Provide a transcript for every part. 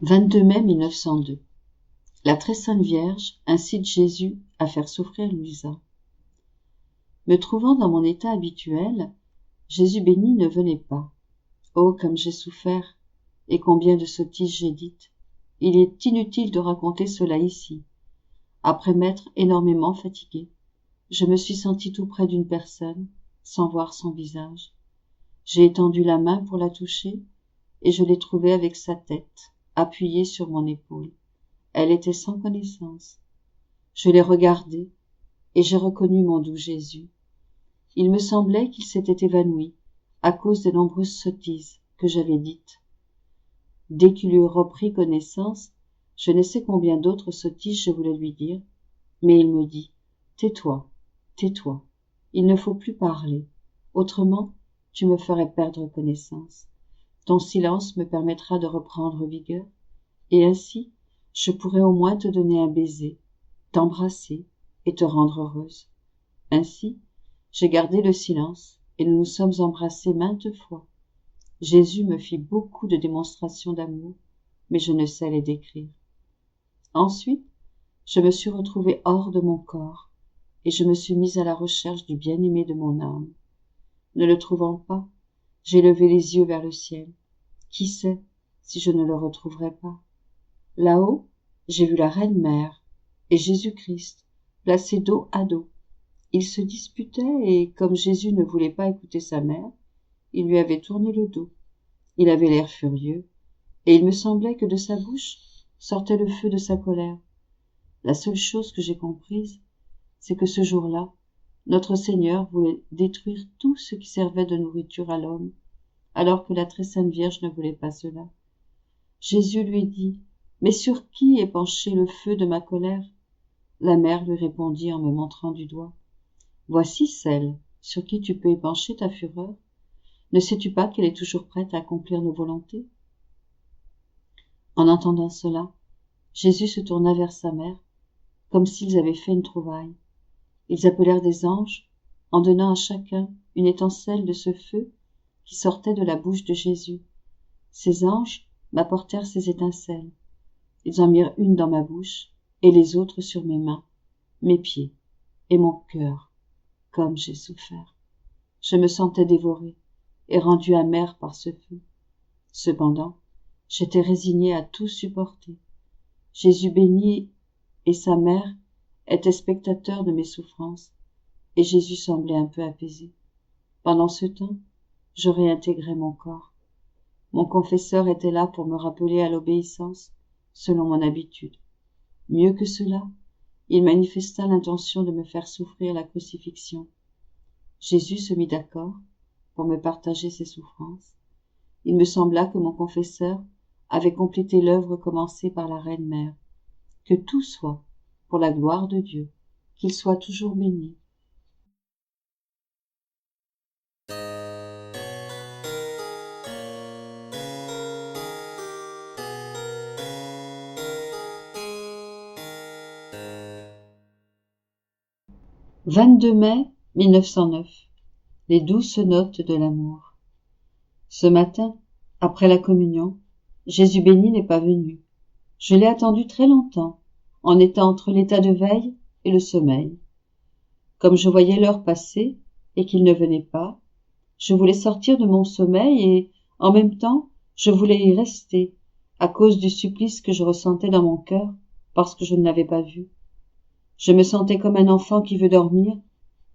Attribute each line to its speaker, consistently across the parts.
Speaker 1: 22 mai 1902. La très sainte Vierge incite Jésus à faire souffrir Louisa. Me trouvant dans mon état habituel, Jésus béni ne venait pas. Oh, comme j'ai souffert, et combien de sottises j'ai dites. Il est inutile de raconter cela ici. Après m'être énormément fatiguée, je me suis sentie tout près d'une personne, sans voir son visage. J'ai étendu la main pour la toucher, et je l'ai trouvée avec sa tête, appuyée sur mon épaule. Elle était sans connaissance. Je l'ai regardée, et j'ai reconnu mon doux Jésus. Il me semblait qu'il s'était évanoui, à cause des nombreuses sottises que j'avais dites. Dès qu'il eut repris connaissance, je ne sais combien d'autres sottises je voulais lui dire, mais il me dit « Tais-toi, tais-toi, il ne faut plus parler, autrement tu me ferais perdre connaissance. Ton silence me permettra de reprendre vigueur, et ainsi je pourrai au moins te donner un baiser, t'embrasser et te rendre heureuse. » Ainsi, j'ai gardé le silence, et nous nous sommes embrassés maintes fois. Jésus me fit beaucoup de démonstrations d'amour, mais je ne sais les décrire. Ensuite, je me suis retrouvée hors de mon corps, et je me suis mise à la recherche du bien-aimé de mon âme. Ne le trouvant pas, j'ai levé les yeux vers le ciel. Qui sait si je ne le retrouverai pas? Là-haut, j'ai vu la Reine Mère et Jésus-Christ, placés dos à dos. Ils se disputaient et, comme Jésus ne voulait pas écouter sa mère, il lui avait tourné le dos. Il avait l'air furieux, et il me semblait que de sa bouche sortait le feu de sa colère. La seule chose que j'ai comprise, c'est que ce jour-là, notre Seigneur voulait détruire tout ce qui servait de nourriture à l'homme, alors que la très sainte Vierge ne voulait pas cela. Jésus lui dit « Mais sur qui est penché le feu de ma colère ?» La mère lui répondit en me montrant du doigt « Voici celle sur qui tu peux épancher ta fureur. Ne sais-tu pas qu'elle est toujours prête à accomplir nos volontés ?» En entendant cela, Jésus se tourna vers sa mère, comme s'ils avaient fait une trouvaille. Ils appelèrent des anges, en donnant à chacun une étincelle de ce feu qui sortait de la bouche de Jésus. Ces anges m'apportèrent ces étincelles. Ils en mirent une dans ma bouche et les autres sur mes mains, mes pieds et mon cœur. Comme j'ai souffert. Je me sentais dévorée et rendue amère par ce feu. Cependant, j'étais résignée à tout supporter. Jésus béni et sa mère étaient spectateurs de mes souffrances, et Jésus semblait un peu apaisé. Pendant ce temps, je réintégrais mon corps. Mon confesseur était là pour me rappeler à l'obéissance, selon mon habitude. Mieux que cela, il manifesta l'intention de me faire souffrir la crucifixion. Jésus se mit d'accord pour me partager ses souffrances. Il me sembla que mon confesseur avait complété l'œuvre commencée par la Reine Mère. Que tout soit pour la gloire de Dieu, qu'il soit toujours béni. « 22 mai 1909. Les douces notes de l'amour. Ce matin, après la communion, Jésus béni n'est pas venu. Je l'ai attendu très longtemps, en étant entre l'état de veille et le sommeil. Comme je voyais l'heure passer et qu'il ne venait pas, je voulais sortir de mon sommeil et, en même temps, je voulais y rester, à cause du supplice que je ressentais dans mon cœur, parce que je ne l'avais pas vu. Je me sentais comme un enfant qui veut dormir,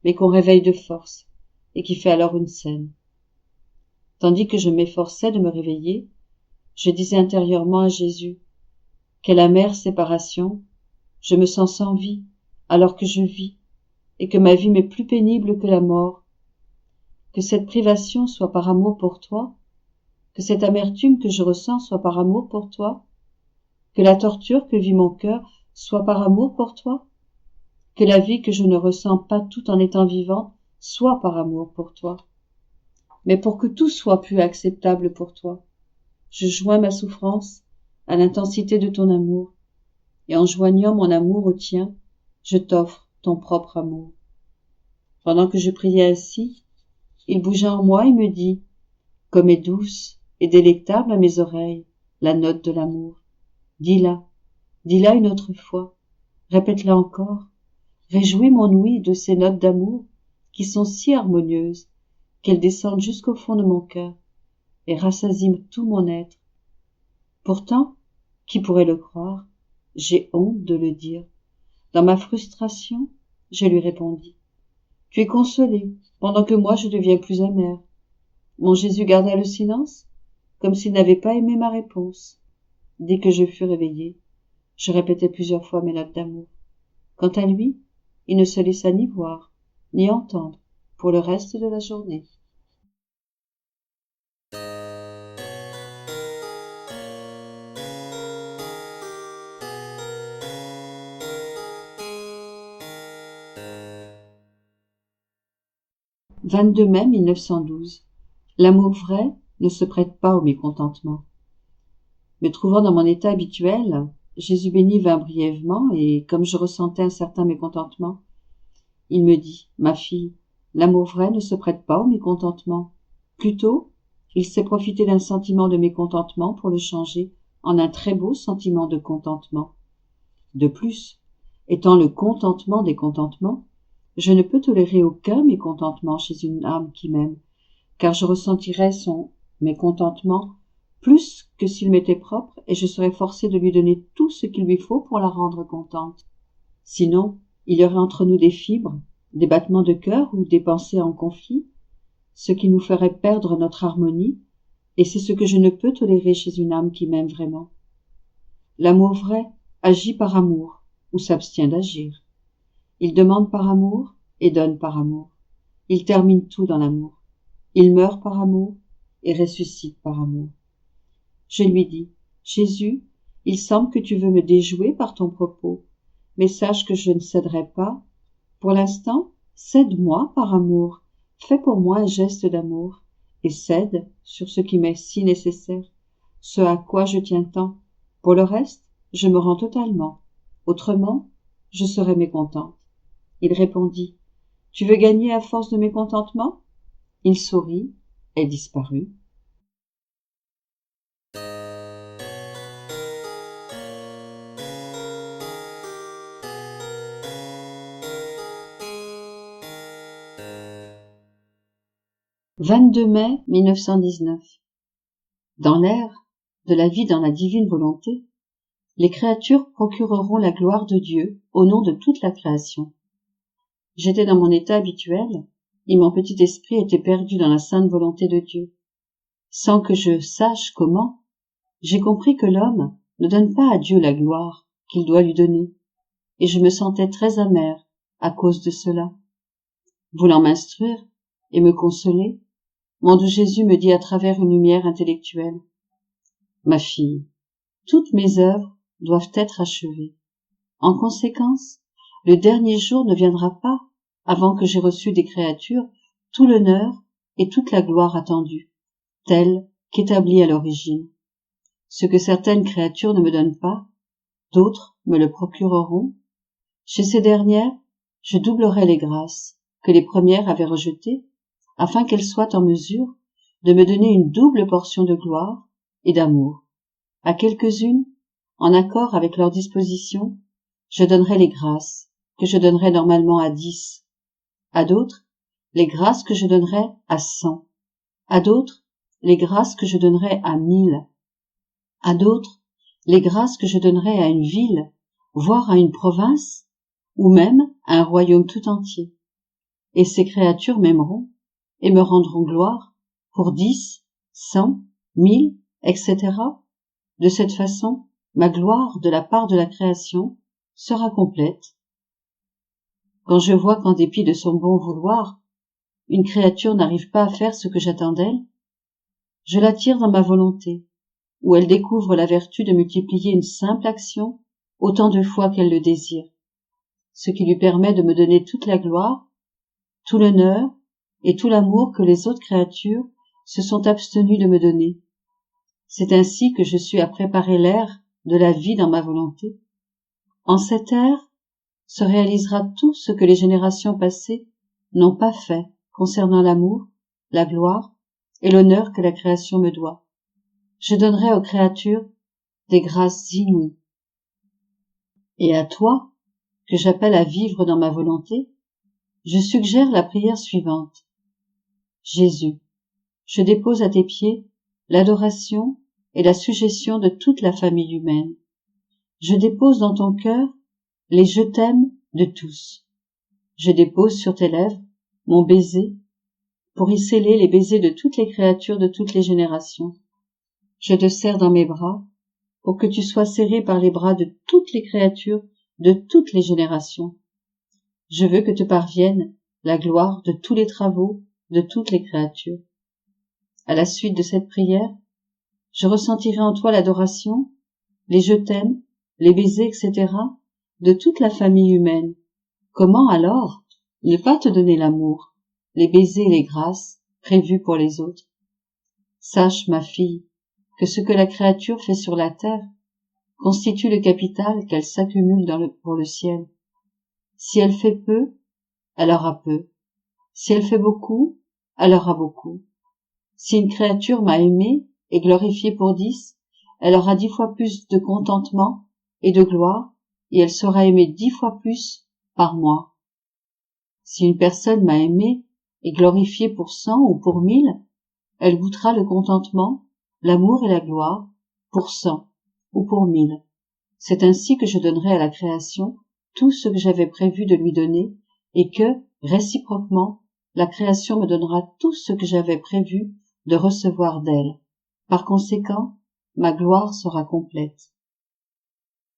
Speaker 1: mais qu'on réveille de force, et qui fait alors une scène. Tandis que je m'efforçais de me réveiller, je disais intérieurement à Jésus, « Quelle amère séparation, je me sens sans vie, alors que je vis, et que ma vie m'est plus pénible que la mort. Que cette privation soit par amour pour toi, que cette amertume que je ressens soit par amour pour toi, que la torture que vit mon cœur soit par amour pour toi, que la vie que je ne ressens pas tout en étant vivant soit par amour pour toi. Mais pour que tout soit plus acceptable pour toi, je joins ma souffrance à l'intensité de ton amour, et en joignant mon amour au tien, je t'offre ton propre amour. » Pendant que je priais ainsi, il bougea en moi et me dit, comme est douce et délectable à mes oreilles, la note de l'amour. Dis-la, dis-la une autre fois, répète-la encore, réjouis mon ouïe de ces notes d'amour qui sont si harmonieuses qu'elles descendent jusqu'au fond de mon cœur et rassasient tout mon être. Pourtant, qui pourrait le croire, j'ai honte de le dire. Dans ma frustration, je lui répondis. Tu es consolé, pendant que moi je deviens plus amère. Mon Jésus garda le silence, comme s'il n'avait pas aimé ma réponse. Dès que je fus réveillée, je répétai plusieurs fois mes notes d'amour. Quant à lui, il ne se laissa ni voir, ni entendre, pour le reste de la journée. « 22 mai 1912. L'amour vrai ne se prête pas au mécontentement. Me trouvant dans mon état habituel, Jésus béni vint brièvement et, comme je ressentais un certain mécontentement, il me dit, ma fille, l'amour vrai ne se prête pas au mécontentement. Plutôt, il sait profiter d'un sentiment de mécontentement pour le changer en un très beau sentiment de contentement. De plus, étant le contentement des contentements, je ne peux tolérer aucun mécontentement chez une âme qui m'aime, car je ressentirais son mécontentement plus que s'il m'était propre et je serais forcée de lui donner tout ce qu'il lui faut pour la rendre contente. Sinon, il y aurait entre nous des fibres, des battements de cœur ou des pensées en conflit, ce qui nous ferait perdre notre harmonie, et c'est ce que je ne peux tolérer chez une âme qui m'aime vraiment. L'amour vrai agit par amour ou s'abstient d'agir. Il demande par amour et donne par amour. Il termine tout dans l'amour. Il meurt par amour et ressuscite par amour. Je lui dis, Jésus, il semble que tu veux me déjouer par ton propos, mais sache que je ne céderai pas. Pour l'instant, cède-moi par amour, fais pour moi un geste d'amour, et cède sur ce qui m'est si nécessaire, ce à quoi je tiens tant. Pour le reste, je me rends totalement. Autrement, je serais mécontente. Il répondit, tu veux gagner à force de mécontentement? Il sourit et disparut. « 22 mai 1919. Dans l'ère de la vie dans la divine volonté, les créatures procureront la gloire de Dieu au nom de toute la création. J'étais dans mon état habituel et mon petit esprit était perdu dans la sainte volonté de Dieu. Sans que je sache comment, j'ai compris que l'homme ne donne pas à Dieu la gloire qu'il doit lui donner, et je me sentais très amère à cause de cela. Voulant m'instruire et me consoler, mon doux Jésus me dit à travers une lumière intellectuelle, « Ma fille, toutes mes œuvres doivent être achevées. En conséquence, le dernier jour ne viendra pas avant que j'aie reçu des créatures tout l'honneur et toute la gloire attendue, telle qu'établie à l'origine. Ce que certaines créatures ne me donnent pas, d'autres me le procureront. Chez ces dernières, je doublerai les grâces que les premières avaient rejetées, afin qu'elles soient en mesure de me donner une double portion de gloire et d'amour. À quelques-unes, en accord avec leur disposition, je donnerai les grâces que je donnerais normalement à 10. À d'autres, les grâces que je donnerais à 100. À d'autres, les grâces que je donnerais à 1000. À d'autres, les grâces que je donnerais à une ville, voire à une province, ou même à un royaume tout entier. Et ces créatures m'aimeront et me rendront gloire pour 10, 100, 1000, etc. De cette façon, ma gloire de la part de la création sera complète. Quand je vois qu'en dépit de son bon vouloir, une créature n'arrive pas à faire ce que j'attends d'elle, je l'attire dans ma volonté, où elle découvre la vertu de multiplier une simple action autant de fois qu'elle le désire, ce qui lui permet de me donner toute la gloire, tout l'honneur et tout l'amour que les autres créatures se sont abstenues de me donner. C'est ainsi que je suis à préparer l'ère de la vie dans ma volonté. En cette ère se réalisera tout ce que les générations passées n'ont pas fait concernant l'amour, la gloire et l'honneur que la création me doit. Je donnerai aux créatures des grâces inouïes. Et à toi, que j'appelle à vivre dans ma volonté, je suggère la prière suivante. Jésus, je dépose à tes pieds l'adoration et la sujétion de toute la famille humaine. Je dépose dans ton cœur les je t'aime de tous. Je dépose sur tes lèvres mon baiser pour y sceller les baisers de toutes les créatures de toutes les générations. Je te serre dans mes bras pour que tu sois serré par les bras de toutes les créatures de toutes les générations. Je veux que te parvienne la gloire de tous les travaux de toutes les créatures. À la suite de cette prière, je ressentirai en toi l'adoration, les je t'aime, les baisers, etc. de toute la famille humaine. Comment alors ne pas te donner l'amour, les baisers et les grâces prévus pour les autres? Sache, ma fille, que ce que la créature fait sur la terre constitue le capital qu'elle s'accumule pour le ciel. Si elle fait peu, elle aura peu. Si elle fait beaucoup, elle aura beaucoup. Si une créature m'a aimé et glorifié pour 10, elle aura 10 fois plus de contentement et de gloire, et elle sera aimée 10 fois plus par moi. Si une personne m'a aimé et glorifié pour 100 ou pour 1000, elle goûtera le contentement, l'amour et la gloire pour 100 ou pour 1000. C'est ainsi que je donnerai à la création tout ce que j'avais prévu de lui donner, et que, réciproquement, la création me donnera tout ce que j'avais prévu de recevoir d'elle. Par conséquent, ma gloire sera complète. «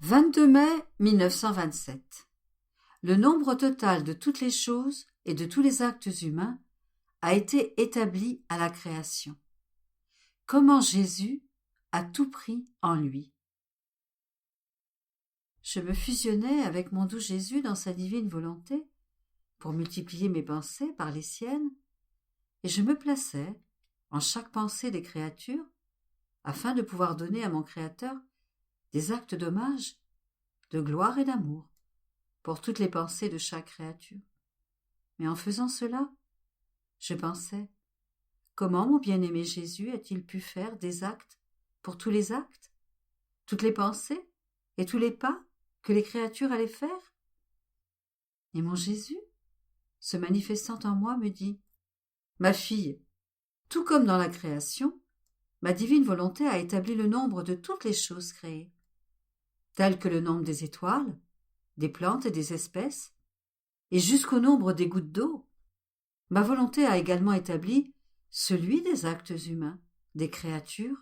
Speaker 1: 22 mai 1927. Le nombre total de toutes les choses et de tous les actes humains a été établi à la création. Comment Jésus a tout pris en lui. Je me fusionnais avec mon doux Jésus dans sa divine volonté pour multiplier mes pensées par les siennes, et je me plaçais en chaque pensée des créatures afin de pouvoir donner à mon Créateur des actes d'hommage, de gloire et d'amour pour toutes les pensées de chaque créature. Mais en faisant cela, je pensais, comment mon bien-aimé Jésus a-t-il pu faire des actes pour tous les actes, toutes les pensées et tous les pas que les créatures allaient faire? Et mon Jésus, se manifestant en moi, me dit, « Ma fille, tout comme dans la création, ma divine volonté a établi le nombre de toutes les choses créées, telles que le nombre des étoiles, des plantes et des espèces, et jusqu'au nombre des gouttes d'eau. Ma volonté a également établi celui des actes humains, des créatures.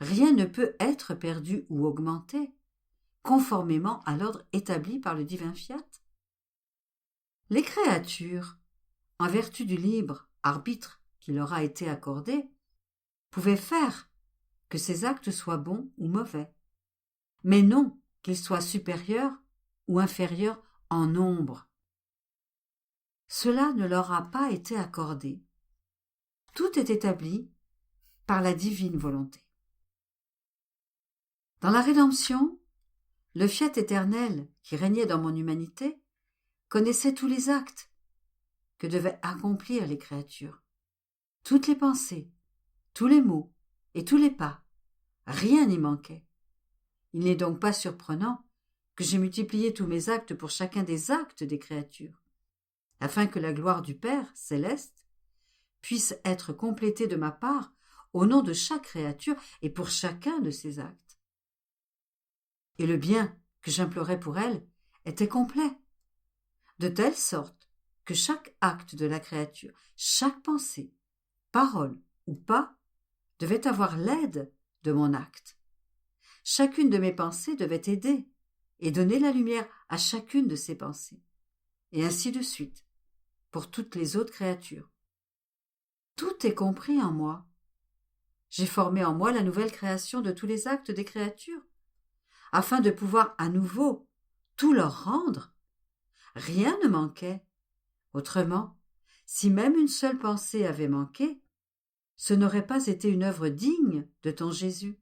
Speaker 1: Rien ne peut être perdu ou augmenté, conformément à l'ordre établi par le divin fiat. Les créatures, en vertu du libre arbitre qui leur a été accordé, pouvaient faire que ces actes soient bons ou mauvais, mais non qu'ils soient supérieurs ou inférieurs en nombre. Cela ne leur a pas été accordé. Tout est établi par la divine volonté. Dans la rédemption, le fiat éternel qui régnait dans mon humanité connaissait tous les actes que devaient accomplir les créatures, toutes les pensées, tous les mots et tous les pas. Rien n'y manquait. Il n'est donc pas surprenant que j'ai multiplié tous mes actes pour chacun des actes des créatures, afin que la gloire du Père céleste puisse être complétée de ma part au nom de chaque créature et pour chacun de ses actes. Et le bien que j'implorais pour elle était complet, de telle sorte que chaque acte de la créature, chaque pensée, parole ou pas, devait avoir l'aide de mon acte. Chacune de mes pensées devait aider et donner la lumière à chacune de ses pensées, et ainsi de suite, pour toutes les autres créatures. Tout est compris en moi. J'ai formé en moi la nouvelle création de tous les actes des créatures, afin de pouvoir à nouveau tout leur rendre. Rien ne manquait. Autrement, si même une seule pensée avait manqué, ce n'aurait pas été une œuvre digne de ton Jésus.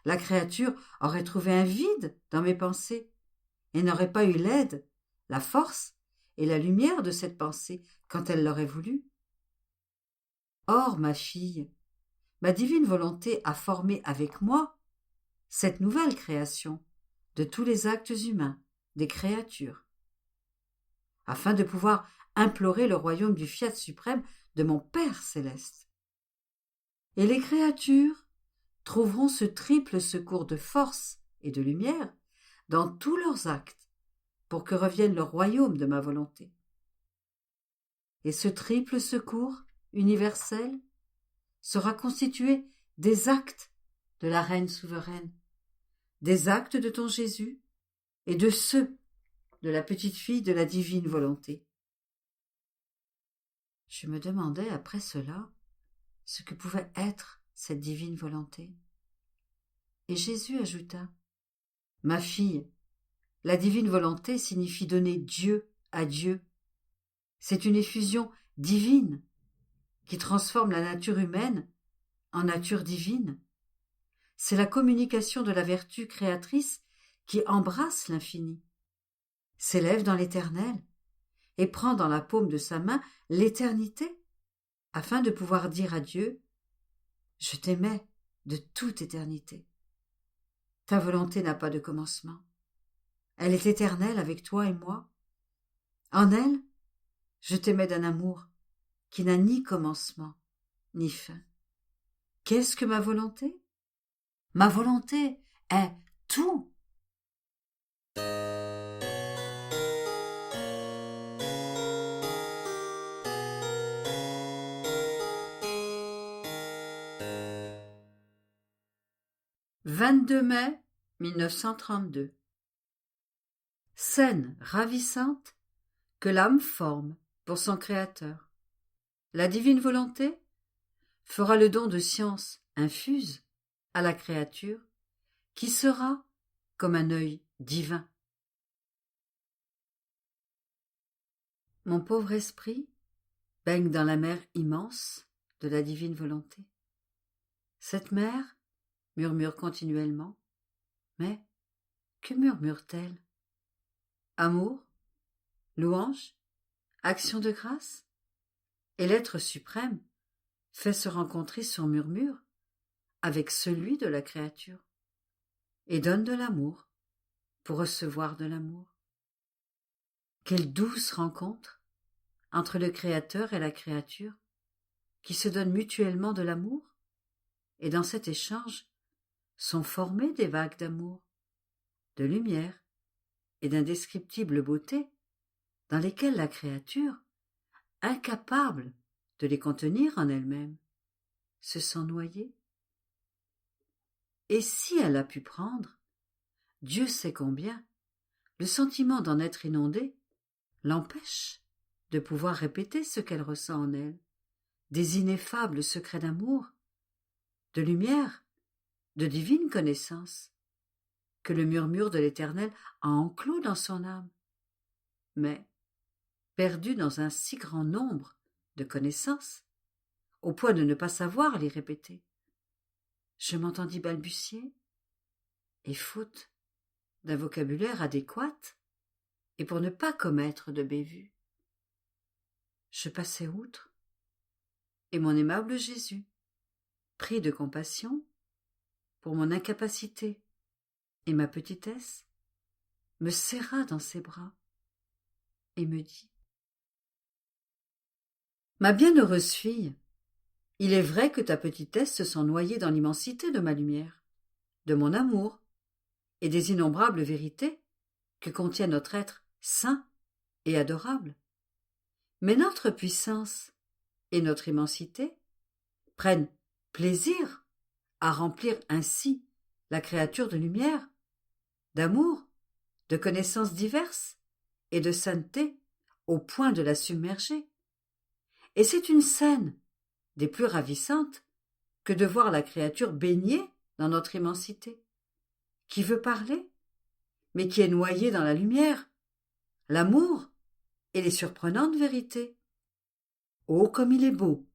Speaker 1: La créature aurait trouvé un vide dans mes pensées,
Speaker 2: et n'aurait pas eu l'aide, la force et la lumière de cette pensée quand elle l'aurait voulu. Or, ma fille, ma divine volonté a formé avec moi cette nouvelle création de tous les actes humains, des créatures, afin de pouvoir implorer le royaume du fiat suprême de mon Père céleste. Et les créatures trouveront ce triple secours de force et de lumière dans tous leurs actes pour que revienne le royaume de ma volonté. Et ce triple secours universel sera constitué des actes de la Reine souveraine, des actes de ton Jésus et de ceux de la petite fille de la divine volonté. Je me demandais après cela ce que pouvait être cette divine volonté. Et Jésus ajouta, « Ma fille, la divine volonté signifie donner Dieu à Dieu. C'est une effusion divine qui transforme la nature humaine en nature divine. C'est la communication de la vertu créatrice qui embrasse l'infini, s'élève dans l'éternel et prend dans la paume de sa main l'éternité afin de pouvoir dire à Dieu « Je t'aimais de toute éternité. Ta volonté n'a pas de commencement. Elle est éternelle avec toi et moi. En elle, je t'aimais d'un amour qui n'a ni commencement ni fin. Qu'est-ce que ma volonté? Ma volonté est tout. » « 22 mai 1932 Scène ravissante que l'âme forme pour son Créateur. La divine volonté fera le don de science infuse à la créature qui sera comme un œil divin. Mon pauvre esprit baigne dans la mer immense de la divine volonté. Cette mer murmure continuellement, mais que murmure-t-elle? Amour, louange, action de grâce? Et l'être suprême fait se rencontrer son murmure avec celui de la créature et donne de l'amour pour recevoir de l'amour. Quelle douce rencontre entre le Créateur et la créature qui se donnent mutuellement de l'amour, et dans cet échange sont formées des vagues d'amour, de lumière et d'indescriptible beauté dans lesquelles la créature, incapable de les contenir en elle-même, se sent noyée. Et si elle a pu prendre, Dieu sait combien, le sentiment d'en être inondée l'empêche de pouvoir répéter ce qu'elle ressent en elle, des ineffables secrets d'amour, de lumière, de divine connaissance, que le murmure de l'Éternel a enclos dans son âme. Mais, perdue dans un si grand nombre de connaissances, au point de ne pas savoir les répéter, je m'entendis balbutier, et faute d'un vocabulaire adéquat, et pour ne pas commettre de bévue, je passai outre, et mon aimable Jésus, pris de compassion pour mon incapacité et ma petitesse, me serra dans ses bras et me dit: « Ma bienheureuse fille, il est vrai que ta petitesse se sent noyée dans l'immensité de ma lumière, de mon amour et des innombrables vérités que contient notre être saint et adorable. Mais notre puissance et notre immensité prennent plaisir à remplir ainsi la créature de lumière, d'amour, de connaissances diverses et de sainteté au point de la submerger. Et c'est une scène des plus ravissantes que de voir la créature baignée dans notre immensité, qui veut parler, mais qui est noyée dans la lumière, l'amour et les surprenantes vérités. Oh, comme il est beau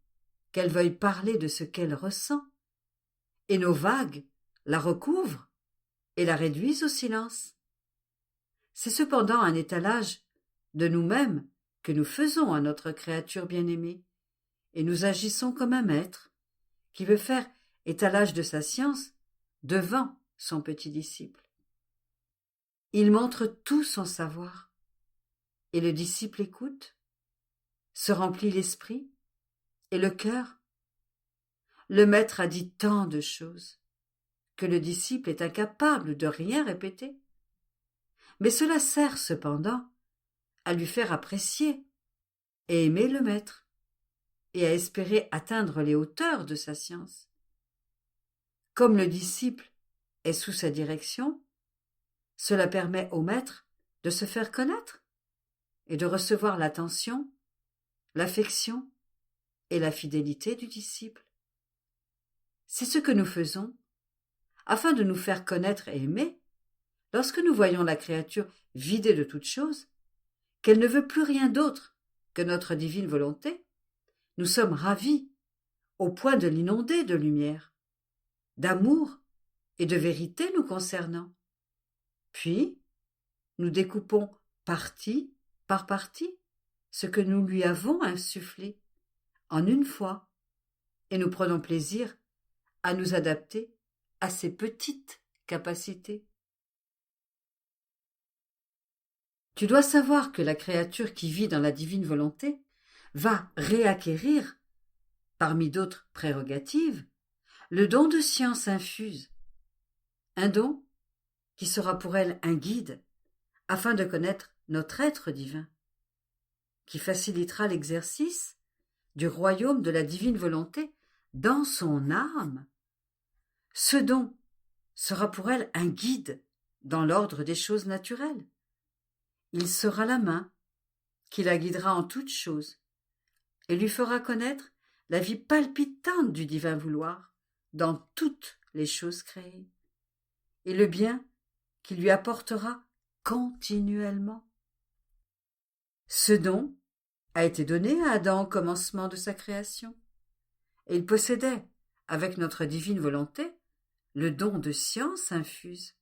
Speaker 2: qu'elle veuille parler de ce qu'elle ressent, et nos vagues la recouvrent et la réduisent au silence. C'est cependant un étalage de nous-mêmes que nous faisons à notre créature bien-aimée, et nous agissons comme un maître qui veut faire étalage de sa science devant son petit disciple. Il montre tout son savoir, et le disciple écoute, se remplit l'esprit et le cœur. Le maître a dit tant de choses que le disciple est incapable de rien répéter. Mais cela sert cependant à lui faire apprécier et aimer le maître, et à espérer atteindre les hauteurs de sa science. Comme le disciple est sous sa direction, cela permet au maître de se faire connaître et de recevoir l'attention, l'affection et la fidélité du disciple. C'est ce que nous faisons afin de nous faire connaître et aimer lorsque nous voyons la créature vidée de toute chose, qu'elle ne veut plus rien d'autre que notre divine volonté. Nous sommes ravis au point de l'inonder de lumière, d'amour et de vérité nous concernant. Puis, nous découpons partie par partie ce que nous lui avons insufflé en une fois, et nous prenons plaisir à nous adapter à ses petites capacités. Tu dois savoir que la créature qui vit dans la divine volonté va réacquérir, parmi d'autres prérogatives, le don de science infuse, un don qui sera pour elle un guide afin de connaître notre être divin, qui facilitera l'exercice du royaume de la divine volonté dans son âme. Ce don sera pour elle un guide dans l'ordre des choses naturelles. Il sera la main qui la guidera en toutes choses et lui fera connaître la vie palpitante du divin vouloir dans toutes les choses créées, et le bien qu'il lui apportera continuellement. Ce don a été donné à Adam au commencement de sa création, et il possédait, avec notre divine volonté, le don de science infuse,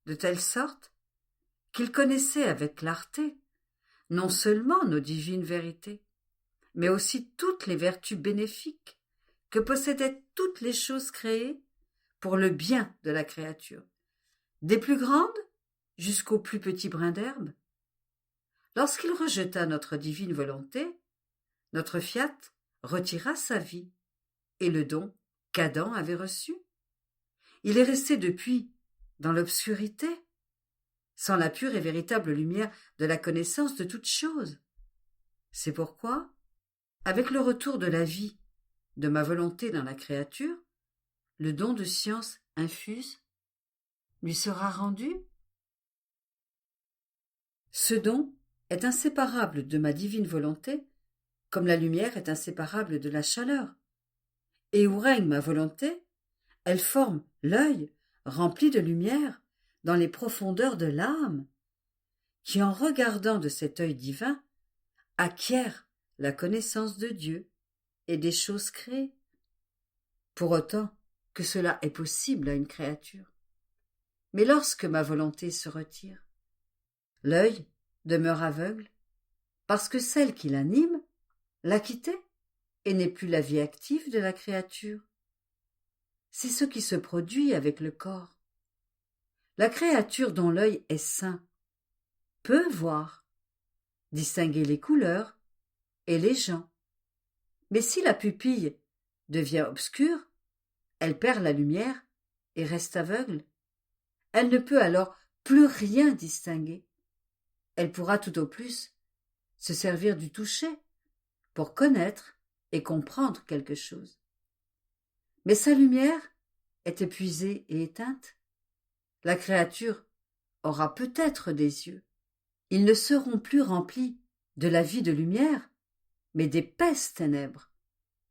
Speaker 2: de telle sorte qu'il connaissait avec clarté non seulement nos divines vérités, mais aussi toutes les vertus bénéfiques que possédaient toutes les choses créées pour le bien de la créature, des plus grandes jusqu'au plus petit brin d'herbe. Lorsqu'il rejeta notre divine volonté, notre fiat retira sa vie et le don qu'Adam avait reçu. Il est resté depuis dans l'obscurité, sans la pure et véritable lumière de la connaissance de toutes choses. C'est pourquoi, avec le retour de la vie de ma volonté dans la créature, le don de science infuse lui sera rendu. Ce don est inséparable de ma divine volonté, comme la lumière est inséparable de la chaleur. Et où règne ma volonté, elle forme l'œil rempli de lumière dans les profondeurs de l'âme, qui en regardant de cet œil divin acquiert la connaissance de Dieu et des choses créées, pour autant que cela est possible à une créature. Mais lorsque ma volonté se retire, l'œil demeure aveugle, parce que celle qui l'anime l'a quitté et n'est plus la vie active de la créature. C'est ce qui se produit avec le corps. La créature dont l'œil est sain peut voir, distinguer les couleurs et les gens. Mais si la pupille devient obscure, elle perd la lumière et reste aveugle. Elle ne peut alors plus rien distinguer. Elle pourra tout au plus se servir du toucher pour connaître et comprendre quelque chose. Mais sa lumière est épuisée et éteinte. La créature aura peut-être des yeux. Ils ne seront plus remplis de la vie de lumière, mais d'épaisses ténèbres,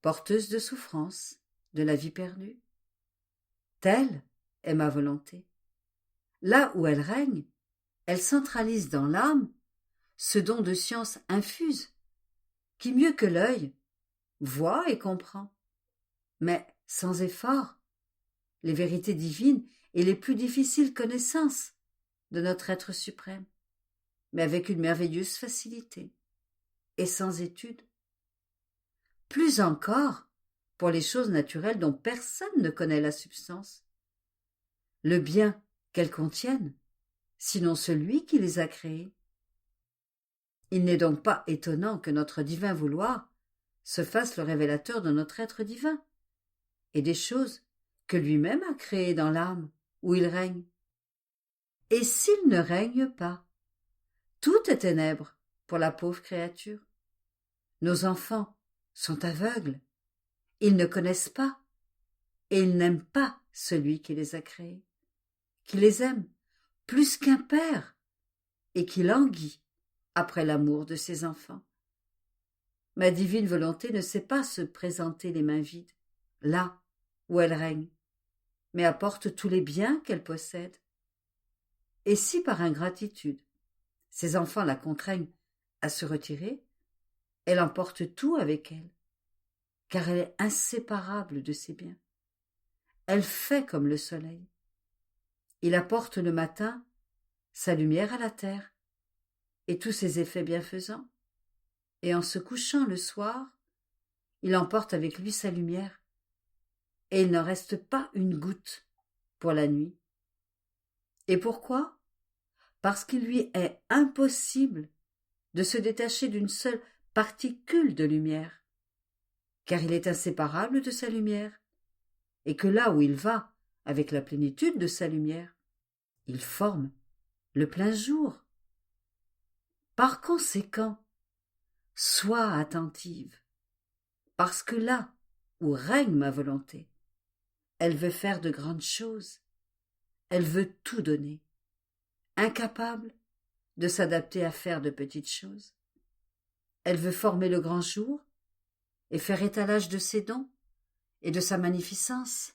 Speaker 2: porteuses de souffrance, de la vie perdue. Telle est ma volonté. Là où elle règne, elle centralise dans l'âme ce don de science infuse, qui mieux que l'œil voit et comprend, mais sans effort, les vérités divines et les plus difficiles connaissances de notre être suprême, mais avec une merveilleuse facilité, et sans étude. Plus encore pour les choses naturelles dont personne ne connaît la substance, le bien qu'elles contiennent, sinon celui qui les a créées. Il n'est donc pas étonnant que notre divin vouloir se fasse le révélateur de notre être divin, et des choses que lui-même a créées dans l'âme où il règne. Et s'il ne règne pas, tout est ténèbres pour la pauvre créature. Nos enfants sont aveugles, ils ne connaissent pas, et ils n'aiment pas celui qui les a créés, qui les aime plus qu'un père, et qui languit après l'amour de ses enfants. Ma divine volonté ne sait pas se présenter les mains vides, là où elle règne, mais apporte tous les biens qu'elle possède. Et si par ingratitude, ses enfants la contraignent à se retirer, elle emporte tout avec elle, car elle est inséparable de ses biens. Elle fait comme le soleil. Il apporte le matin sa lumière à la terre et tous ses effets bienfaisants, et en se couchant le soir, il emporte avec lui sa lumière, et il n'en reste pas une goutte pour la nuit. Et pourquoi ? Parce qu'il lui est impossible de se détacher d'une seule particule de lumière, car il est inséparable de sa lumière, et que là où il va avec la plénitude de sa lumière, il forme le plein jour. Par conséquent, sois attentive, parce que là où règne ma volonté, elle veut faire de grandes choses, elle veut tout donner, incapable de s'adapter à faire de petites choses. Elle veut former le grand jour et faire étalage de ses dons et de sa magnificence.